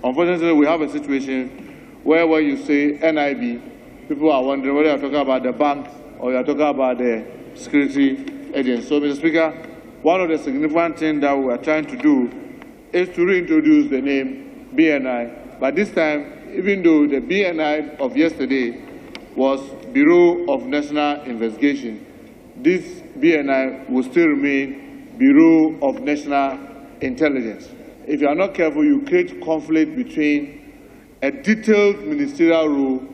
Unfortunately, we have a situation where when you say NIB, people are wondering whether you're talking about the bank or you're talking about the security agency. So, Mr. Speaker, one of the significant things that we are trying to do is to reintroduce the name BNI. But this time, even though the BNI of yesterday was Bureau of National Investigation, this BNI will still remain Bureau of National Intelligence. If you are not careful, you create conflict between a detailed ministerial role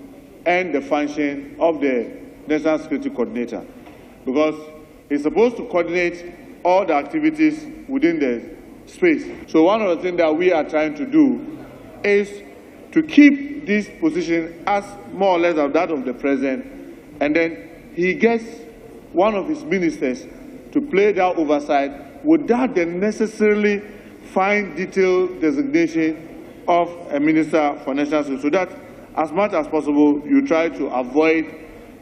and the function of the National Security Coordinator, because he's supposed to coordinate all the activities within the space. So one of the things that we are trying to do is to keep this position as more or less of that of the president, and then he gets one of his ministers to play that oversight without the necessarily fine detailed designation of a minister for national security, so that as much as possible you try to avoid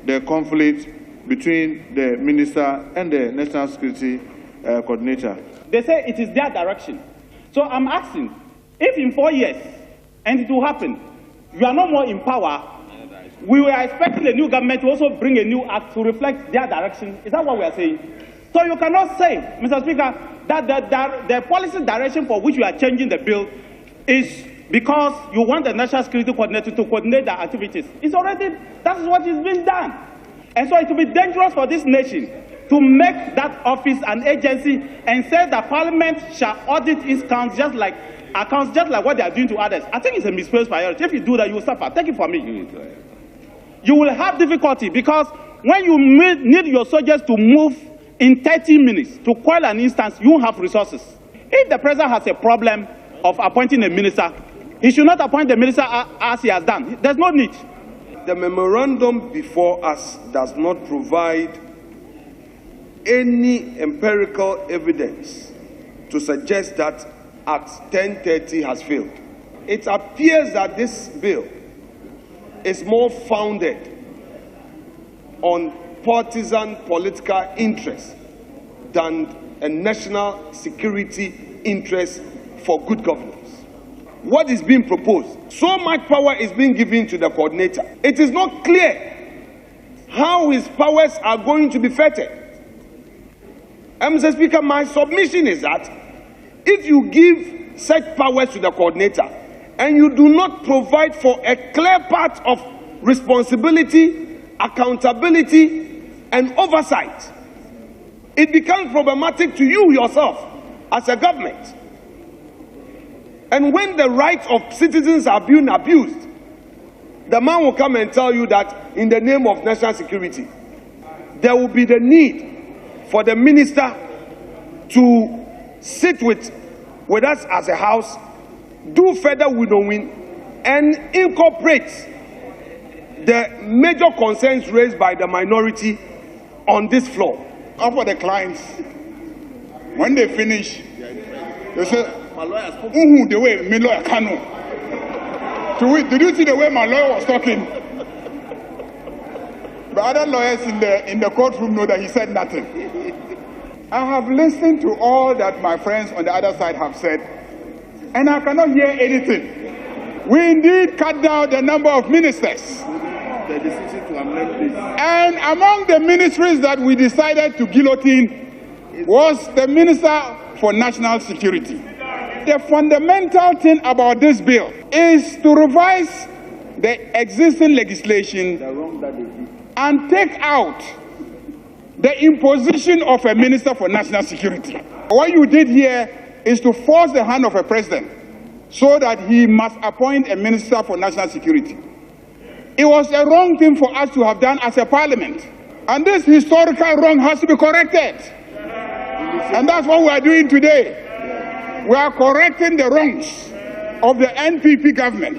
the conflict between the minister and the national security coordinator. They say it is their direction. So I'm asking, if in 4 years, and it will happen, you are no more in power, we were expecting the new government to also bring a new act to reflect their direction. Is that what we are saying? So you cannot say, Mr. Speaker, that the policy direction for which you are changing the bill is because you want the National Security Coordinator to coordinate the activities. It's already, that is what is being done. And so it will be dangerous for this nation to make that office an agency and say that Parliament shall audit its accounts just like what they are doing to others. I think it's a misplaced priority. If you do that, you will suffer. Take it from me. You will have difficulty because when you need your soldiers to move in 30 minutes to quell an instance, you have resources. If the president has a problem of appointing a minister, he should not appoint the minister as he has done. There's no need. The memorandum before us does not provide any empirical evidence to suggest that Act 1030 has failed. It appears that this bill is more founded on partisan political interest than a national security interest for good governance. What is being proposed? So much power is being given to the coordinator. It is not clear how his powers are going to be fettered. Mr. Speaker, my submission is that if you give such powers to the coordinator and you do not provide for a clear path of responsibility, accountability, and oversight, it becomes problematic to you yourself as a government. And when the rights of citizens are being abused, the man will come and tell you that in the name of national security, there will be the need for the minister to sit with us as a house, do further winnowing, and incorporate the major concerns raised by the minority on this floor. For the clients, when they finish, they say, the way my lawyer can know. Did you see the way my lawyer was talking? The other lawyers in the courtroom know that he said nothing. I have listened to all that my friends on the other side have said, and I cannot hear anything. We indeed cut down the number of ministers. The decision to amend this. And among the ministries that we decided to guillotine was the Minister for National Security. The fundamental thing about this bill is to revise the existing legislation and take out the imposition of a Minister for National Security. What you did here is to force the hand of a president so that he must appoint a Minister for National Security. It was a wrong thing for us to have done as a parliament. And this historical wrong has to be corrected. And that's what we are doing today. We are correcting the wrongs of the NPP government.